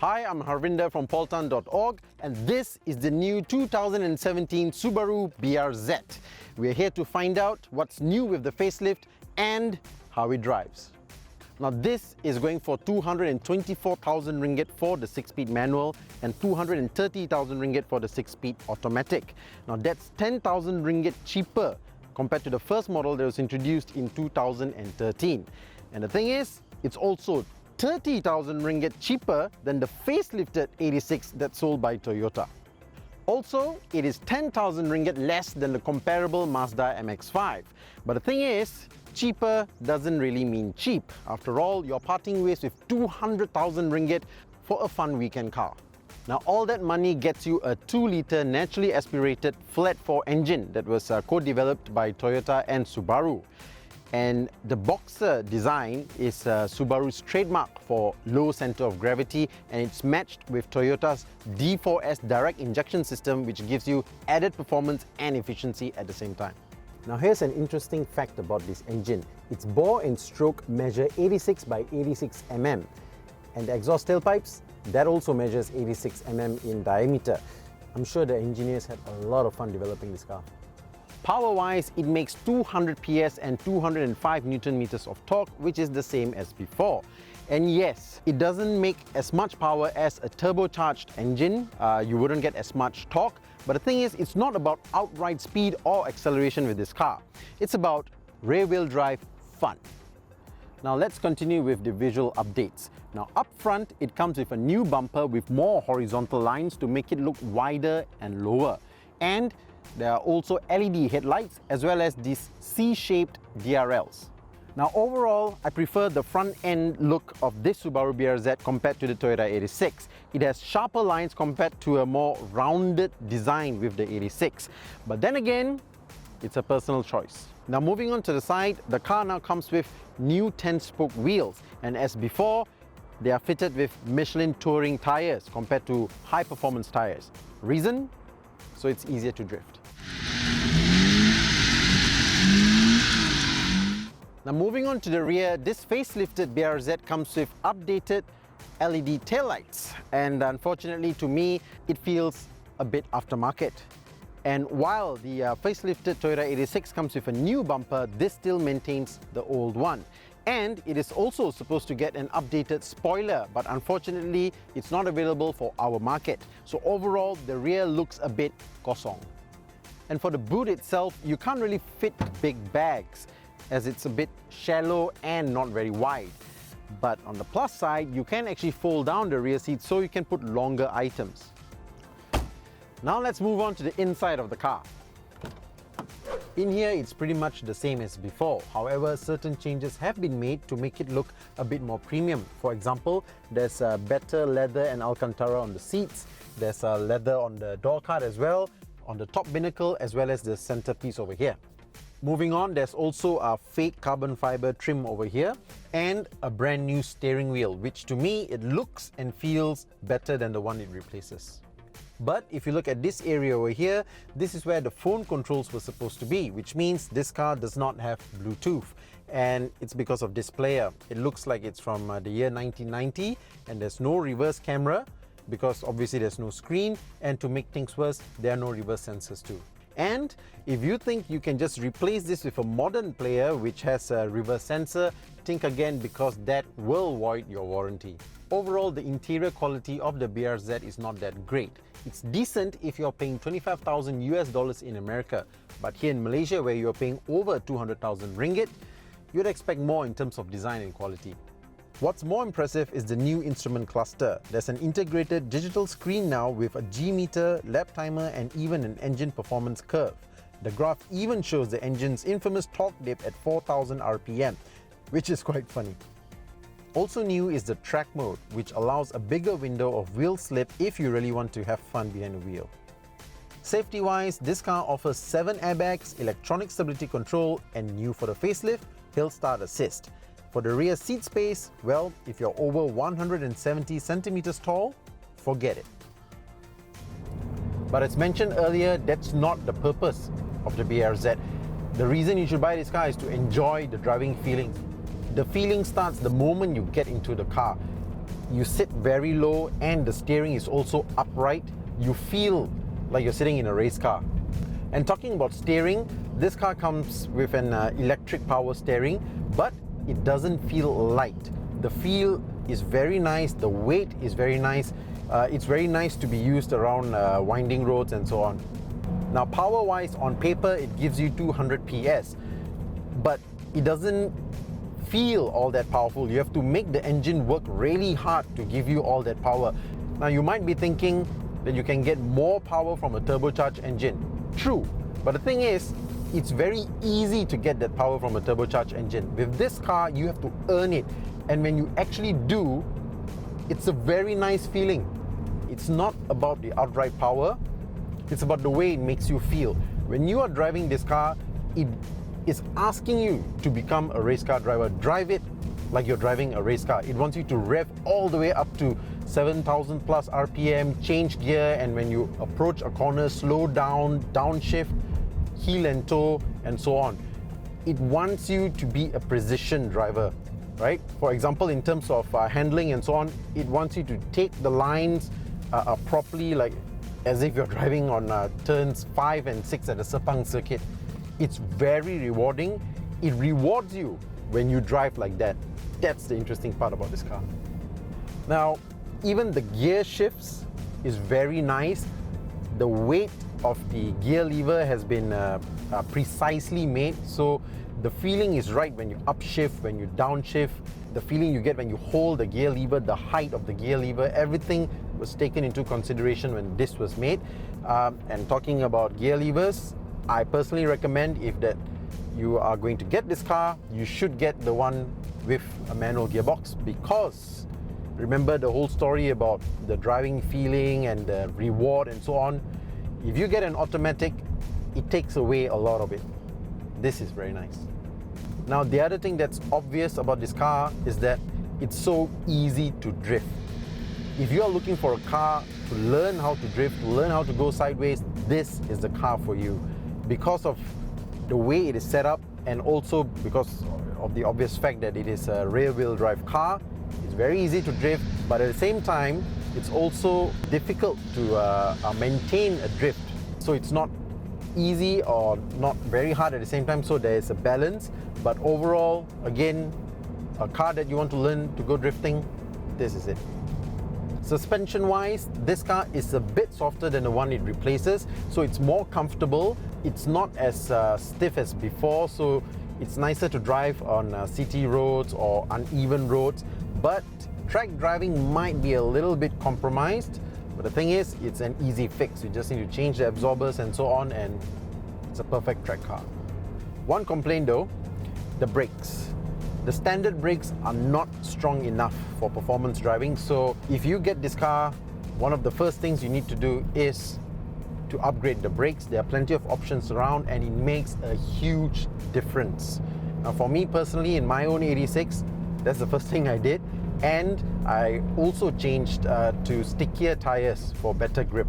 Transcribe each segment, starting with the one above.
Hi, I'm Harvinder from poltan.org and this is the new 2017 Subaru BRZ. We're here to find out what's new with the facelift and how it drives. Now this is going for 224,000 ringgit for the 6-speed manual and 230,000 ringgit for the 6-speed automatic. Now that's 10,000 ringgit cheaper compared to the first model that was introduced in 2013. And the thing is, it's also 30,000 ringgit cheaper than the facelifted 86 that's sold by Toyota. Also, it is 10,000 ringgit less than the comparable Mazda MX-5. But the thing is, cheaper doesn't really mean cheap. After all, you're parting ways with 200,000 ringgit for a fun weekend car. Now all that money gets you a 2-litre naturally aspirated flat 4 engine that was co-developed by Toyota and Subaru. And the Boxer design is Subaru's trademark for low center of gravity, and it's matched with Toyota's D4S direct injection system, which gives you added performance and efficiency at the same time. Now here's an interesting fact about this engine. Its bore and stroke measure 86 by 86 mm, and the exhaust tailpipes, that also measures 86 mm in diameter. I'm sure the engineers had a lot of fun developing this car. Power-wise, it makes 200 PS and 205 Nm of torque, which is the same as before. And yes, it doesn't make as much power as a turbocharged engine. You wouldn't get as much torque. But the thing is, it's not about outright speed or acceleration with this car. It's about rear-wheel drive fun. Now let's continue with the visual updates. Now up front, it comes with a new bumper with more horizontal lines to make it look wider and lower. And there are also LED headlights as well as these C-shaped DRLs. Now overall, I prefer the front end look of this Subaru BRZ compared to the Toyota 86. It has sharper lines compared to a more rounded design with the 86. But then again, it's a personal choice. Now moving on to the side, the car now comes with new 10-spoke wheels, and as before, they are fitted with Michelin touring tires compared to high-performance tires. Reason? So it's easier to drift. Now moving on to the rear, this facelifted BRZ comes with updated LED taillights, and unfortunately to me, it feels a bit aftermarket. And while the facelifted Toyota 86 comes with a new bumper, this still maintains the old one. And it is also supposed to get an updated spoiler, but unfortunately, it's not available for our market. So overall, the rear looks a bit kosong. And for the boot itself, you can't really fit big bags, as it's a bit shallow and not very wide. But on the plus side, you can actually fold down the rear seat so you can put longer items. Now let's move on to the inside of the car. In here, it's pretty much the same as before. However, certain changes have been made to make it look a bit more premium. For example, there's better leather and Alcantara on the seats. There's leather on the door card as well, on the top binnacle, as well as the centerpiece over here. Moving on, there's also a fake carbon fiber trim over here and a brand new steering wheel, which to me, it looks and feels better than the one it replaces. But if you look at this area over here, this is where the phone controls were supposed to be, which means this car does not have Bluetooth. And it's because of this player. It looks like it's from the year 1990, and there's no reverse camera because obviously there's no screen, and to make things worse, there are no reverse sensors too. And if you think you can just replace this with a modern player which has a reverse sensor, think again, because that will void your warranty. Overall, the interior quality of the BRZ is not that great. It's decent if you're paying 25,000 US dollars in America, but here in Malaysia, where you're paying over 200,000 ringgit, you'd expect more in terms of design and quality. What's more impressive is the new instrument cluster. There's an integrated digital screen now with a G-meter, lap timer, and even an engine performance curve. The graph even shows the engine's infamous torque dip at 4,000 RPM, which is quite funny. Also new is the track mode, which allows a bigger window of wheel slip if you really want to have fun behind the wheel. Safety-wise, this car offers 7 airbags, electronic stability control, and new for the facelift, hill start assist. For the rear seat space, well, if you're over 170 centimeters tall, forget it. But as mentioned earlier, that's not the purpose of the BRZ. The reason you should buy this car is to enjoy the driving feeling. The feeling starts the moment you get into the car. You sit very low and the steering is also upright. You feel like you're sitting in a race car. And talking about steering, this car comes with an electric power steering, but it doesn't feel light. The feel is very nice, the weight is very nice. It's very nice to be used around winding roads and so on. Now, power-wise, on paper, it gives you 200 PS, but it doesn't feel all that powerful. You have to make the engine work really hard to give you all that power. Now, you might be thinking that you can get more power from a turbocharged engine. True, but the thing is, it's very easy to get that power from a turbocharged engine. With this car, you have to earn it. And when you actually do, it's a very nice feeling. It's not about the outright power, it's about the way it makes you feel. When you are driving this car, it is asking you to become a race car driver. Drive it like you're driving a race car. It wants you to rev all the way up to 7,000 plus RPM, change gear, and when you approach a corner, slow down, downshift, heel and toe, and so on. It wants you to be a precision driver, right? For example, in terms of handling and so on, it wants you to take the lines properly, like as if you're driving on turns 5 and 6 at the Sepang circuit. It's very rewarding. It rewards you when you drive like that. That's the interesting part about this car. Now, even the gear shifts is very nice. The weight of the gear lever has been precisely made, so the feeling is right when you upshift, when you downshift, the feeling you get when you hold the gear lever, the height of the gear lever, everything was taken into consideration when this was made. And talking about gear levers, I personally recommend, if that you are going to get this car, you should get the one with a manual gearbox, because remember the whole story about the driving feeling and the reward and so on. If you get an automatic, it takes away a lot of it. This is very nice. Now, the other thing that's obvious about this car is that it's so easy to drift. If you are looking for a car to learn how to drift, to learn how to go sideways, this is the car for you. Because of the way it is set up, and also because of the obvious fact that it is a rear-wheel drive car, it's very easy to drift, but at the same time, it's also difficult to maintain a drift. So it's not easy or not very hard at the same time, so there is a balance. But overall, again, a car that you want to learn to go drifting, this is it. Suspension-wise, this car is a bit softer than the one it replaces, so it's more comfortable. It's not as stiff as before, so it's nicer to drive on city roads or uneven roads. But track driving might be a little bit compromised, but the thing is, it's an easy fix. You just need to change the absorbers and so on, and it's a perfect track car. One complaint though, the brakes. The standard brakes are not strong enough for performance driving, so if you get this car, one of the first things you need to do is to upgrade the brakes. There are plenty of options around, and it makes a huge difference. Now, for me personally, in my own 86, that's the first thing I did, and I also changed to stickier tires for better grip.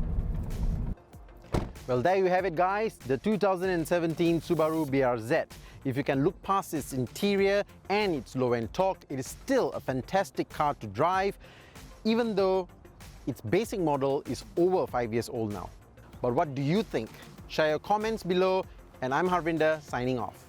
Well, there you have it, guys, the 2017 Subaru BRZ. If you can look past its interior and its low-end torque, it is still a fantastic car to drive, even though its basic model is over 5 years old now. But what do you think? Share your comments below, and I'm Harvinder, signing off.